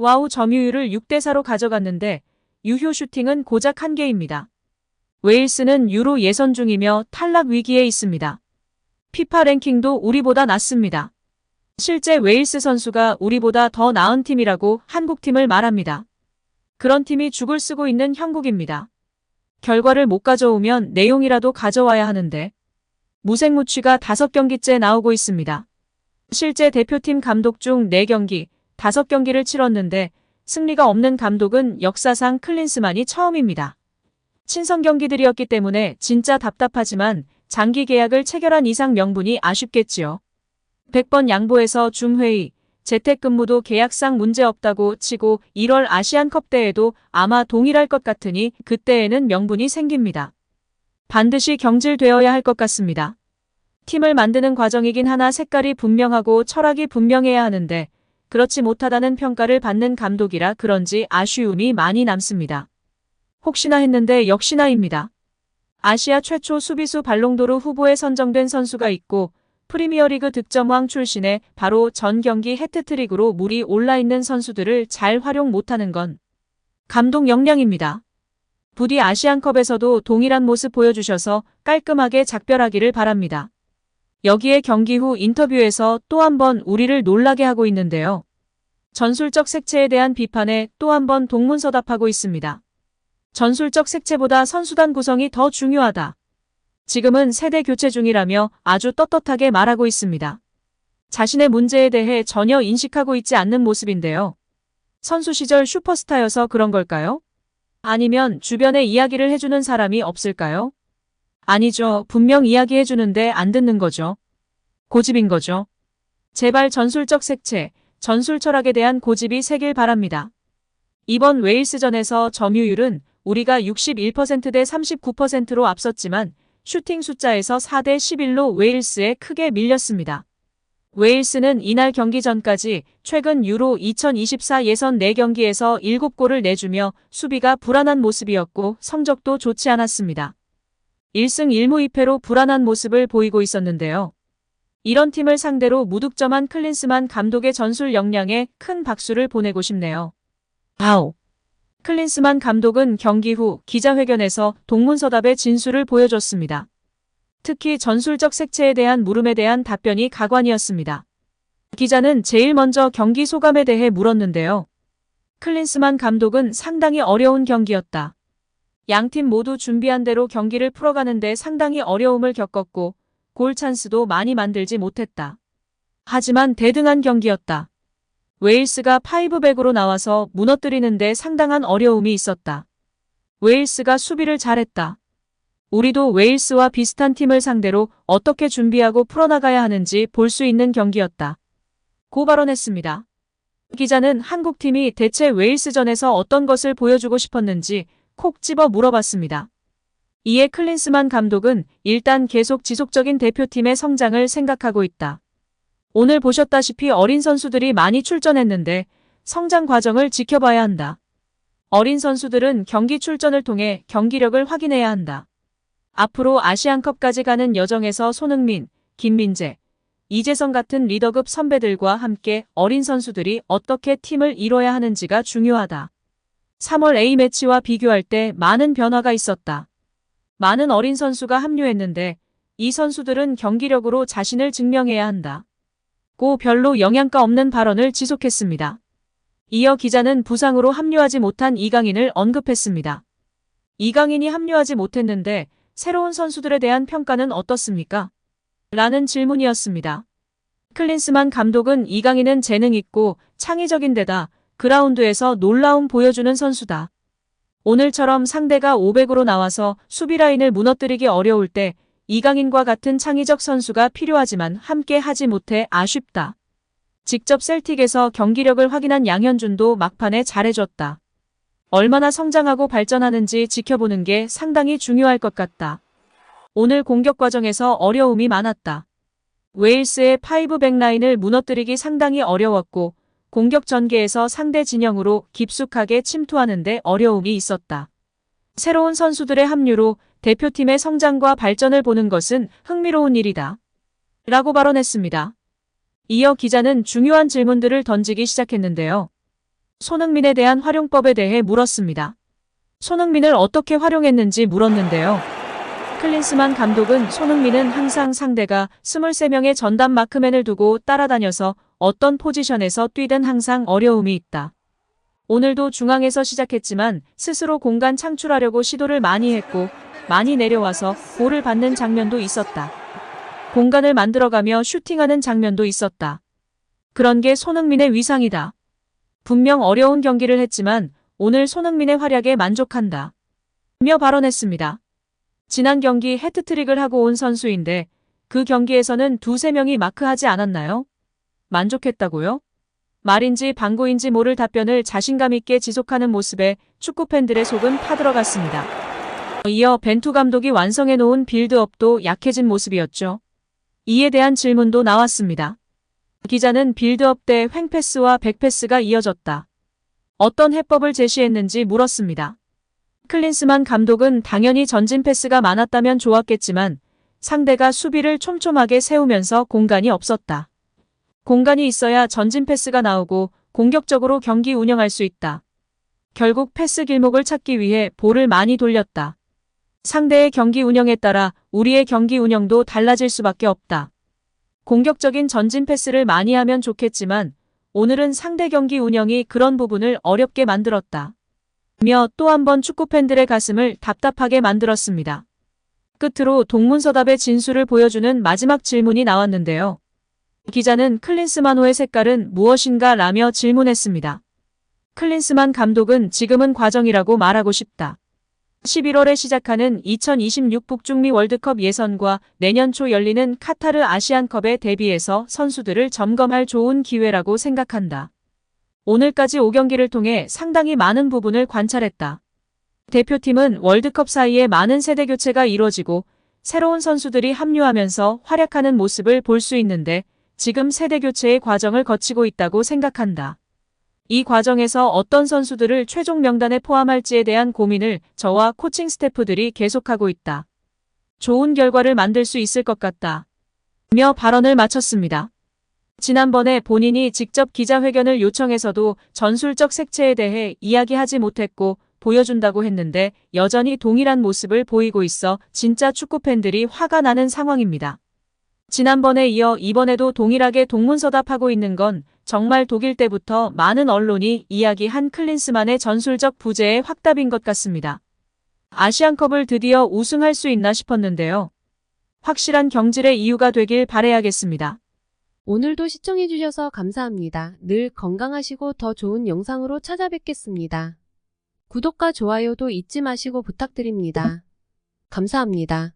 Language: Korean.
와우 점유율을 6대4로 가져갔는데 유효 슈팅은 고작 1개입니다. 웨일스는 유로 예선 중이며 탈락 위기에 있습니다. 피파 랭킹도 우리보다 낮습니다. 실제 웨일스 선수가 우리보다 더 나은 팀이라고 한국팀을 말합니다. 그런 팀이 죽을 쓰고 있는 형국입니다. 결과를 못 가져오면 내용이라도 가져와야 하는데 무색무취가 5경기째 나오고 있습니다. 실제 대표팀 감독 중 4경기, 5경기를 치렀는데 승리가 없는 감독은 역사상 클린스만이 처음입니다. 친선 경기들이었기 때문에 진짜 답답하지만 장기 계약을 체결한 이상 명분이 아쉽겠지요. 100번 양보해서 줌회의, 재택근무도 계약상 문제없다고 치고 1월 아시안컵 때에도 아마 동일할 것 같으니 그때에는 명분이 생깁니다. 반드시 경질되어야 할 것 같습니다. 팀을 만드는 과정이긴 하나 색깔이 분명하고 철학이 분명해야 하는데 그렇지 못하다는 평가를 받는 감독이라 그런지 아쉬움이 많이 남습니다. 혹시나 했는데 역시나입니다. 아시아 최초 수비수 발롱도르 후보에 선정된 선수가 있고 프리미어리그 득점왕 출신의 바로 전 경기 해트트릭으로 물이 올라있는 선수들을 잘 활용 못하는 건 감독 역량입니다. 부디 아시안컵에서도 동일한 모습 보여주셔서 깔끔하게 작별하기를 바랍니다. 여기에 경기 후 인터뷰에서 또 한 번 우리를 놀라게 하고 있는데요. 전술적 색채에 대한 비판에 또 한 번 동문서답하고 있습니다. 전술적 색채보다 선수단 구성이 더 중요하다. 지금은 세대 교체 중이라며 아주 떳떳하게 말하고 있습니다. 자신의 문제에 대해 전혀 인식하고 있지 않는 모습인데요. 선수 시절 슈퍼스타여서 그런 걸까요? 아니면 주변에 이야기를 해주는 사람이 없을까요? 아니죠. 분명 이야기해주는데 안 듣는 거죠. 고집인 거죠. 제발 전술적 색채, 전술 철학에 대한 고집이 새길 바랍니다. 이번 웨일스전에서 점유율은 우리가 61%대 39%로 앞섰지만 슈팅 숫자에서 4대 11로 웨일스에 크게 밀렸습니다. 웨일스는 이날 경기 전까지 최근 유로 2024 예선 4경기에서 7골을 내주며 수비가 불안한 모습이었고 성적도 좋지 않았습니다. 1승 1무 2패로 불안한 모습을 보이고 있었는데요. 이런 팀을 상대로 무득점한 클린스만 감독의 전술 역량에 큰 박수를 보내고 싶네요. 아우. 클린스만 감독은 경기 후 기자회견에서 동문서답의 진술을 보여줬습니다. 특히 전술적 색채에 대한 물음에 대한 답변이 가관이었습니다. 기자는 제일 먼저 경기 소감에 대해 물었는데요. 클린스만 감독은 상당히 어려운 경기였다. 양팀 모두 준비한 대로 경기를 풀어가는데 상당히 어려움을 겪었고 골 찬스도 많이 만들지 못했다. 하지만 대등한 경기였다. 웨일스가 5백으로 나와서 무너뜨리는데 상당한 어려움이 있었다. 웨일스가 수비를 잘했다. 우리도 웨일스와 비슷한 팀을 상대로 어떻게 준비하고 풀어나가야 하는지 볼 수 있는 경기였다. 고 발언했습니다. 기자는 한국팀이 대체 웨일스전에서 어떤 것을 보여주고 싶었는지 콕 집어 물어봤습니다. 이에 클린스만 감독은 일단 계속 지속적인 대표팀의 성장을 생각하고 있다. 오늘 보셨다시피 어린 선수들이 많이 출전했는데 성장 과정을 지켜봐야 한다. 어린 선수들은 경기 출전을 통해 경기력을 확인해야 한다. 앞으로 아시안컵까지 가는 여정에서 손흥민, 김민재, 이재성 같은 리더급 선배들과 함께 어린 선수들이 어떻게 팀을 이뤄야 하는지가 중요하다. 3월 A매치와 비교할 때 많은 변화가 있었다. 많은 어린 선수가 합류했는데 이 선수들은 경기력으로 자신을 증명해야 한다. 고 별로 영양가 없는 발언을 지속했습니다. 이어 기자는 부상으로 합류하지 못한 이강인을 언급했습니다. 이강인이 합류하지 못했는데 새로운 선수들에 대한 평가는 어떻습니까? 라는 질문이었습니다. 클린스만 감독은 이강인은 재능 있고 창의적인 데다 그라운드에서 놀라움 보여주는 선수다. 오늘처럼 상대가 500으로 나와서 수비 라인을 무너뜨리기 어려울 때 이강인과 같은 창의적 선수가 필요하지만 함께 하지 못해 아쉽다. 직접 셀틱에서 경기력을 확인한 양현준도 막판에 잘해줬다. 얼마나 성장하고 발전하는지 지켜보는 게 상당히 중요할 것 같다. 오늘 공격 과정에서 어려움이 많았다. 웨일스의 5백 라인을 무너뜨리기 상당히 어려웠고 공격 전개에서 상대 진영으로 깊숙하게 침투하는 데 어려움이 있었다. 새로운 선수들의 합류로 대표팀의 성장과 발전을 보는 것은 흥미로운 일이다. 라고 발언했습니다. 이어 기자는 중요한 질문들을 던지기 시작했는데요. 손흥민에 대한 활용법에 대해 물었습니다. 손흥민을 어떻게 활용했는지 물었는데요. 클린스만 감독은 손흥민은 항상 상대가 23명의 전담 마크맨을 두고 따라다녀서 어떤 포지션에서 뛰든 항상 어려움이 있다. 오늘도 중앙에서 시작했지만 스스로 공간 창출하려고 시도를 많이 했고 많이 내려와서 볼을 받는 장면도 있었다. 공간을 만들어가며 슈팅하는 장면도 있었다. 그런 게 손흥민의 위상이다. 분명 어려운 경기를 했지만 오늘 손흥민의 활약에 만족한다. 며 발언했습니다. 지난 경기 해트트릭을 하고 온 선수인데 그 경기에서는 2~3명이 마크하지 않았나요? 만족했다고요? 말인지 방구인지 모를 답변을 자신감 있게 지속하는 모습에 축구 팬들의 속은 타들어갔습니다. 이어 벤투 감독이 완성해 놓은 빌드업도 약해진 모습이었죠. 이에 대한 질문도 나왔습니다. 기자는 빌드업 때 횡패스와 백패스가 이어졌다. 어떤 해법을 제시했는지 물었습니다. 클린스만 감독은 당연히 전진 패스가 많았다면 좋았겠지만 상대가 수비를 촘촘하게 세우면서 공간이 없었다. 공간이 있어야 전진 패스가 나오고 공격적으로 경기 운영할 수 있다. 결국 패스 길목을 찾기 위해 볼을 많이 돌렸다. 상대의 경기 운영에 따라 우리의 경기 운영도 달라질 수밖에 없다. 공격적인 전진 패스를 많이 하면 좋겠지만 오늘은 상대 경기 운영이 그런 부분을 어렵게 만들었다. 며 또 한 번 축구 팬들의 가슴을 답답하게 만들었습니다. 끝으로 동문서답의 진수를 보여주는 마지막 질문이 나왔는데요. 기자는 클린스만호의 색깔은 무엇인가 라며 질문했습니다. 클린스만 감독은 지금은 과정이라고 말하고 싶다. 11월에 시작하는 2026 북중미 월드컵 예선과 내년 초 열리는 카타르 아시안컵에 대비해서 선수들을 점검할 좋은 기회라고 생각한다. 오늘까지 5경기를 통해 상당히 많은 부분을 관찰했다. 대표팀은 월드컵 사이에 많은 세대 교체가 이루어지고 새로운 선수들이 합류하면서 활약하는 모습을 볼 수 있는데 지금 세대 교체의 과정을 거치고 있다고 생각한다. 이 과정에서 어떤 선수들을 최종 명단에 포함할지에 대한 고민을 저와 코칭 스태프들이 계속하고 있다. 좋은 결과를 만들 수 있을 것 같다. 며 발언을 마쳤습니다. 지난번에 본인이 직접 기자회견을 요청해서도 전술적 색채에 대해 이야기하지 못했고 보여준다고 했는데 여전히 동일한 모습을 보이고 있어 진짜 축구팬들이 화가 나는 상황입니다. 지난번에 이어 이번에도 동일하게 동문서답하고 있는 건 정말 독일 때부터 많은 언론이 이야기한 클린스만의 전술적 부재의 확답인 것 같습니다. 아시안컵을 드디어 우승할 수 있나 싶었는데요. 확실한 경질의 이유가 되길 바라야겠습니다. 오늘도 시청해주셔서 감사합니다. 늘 건강하시고 더 좋은 영상으로 찾아뵙겠습니다. 구독과 좋아요도 잊지 마시고 부탁드립니다. 감사합니다.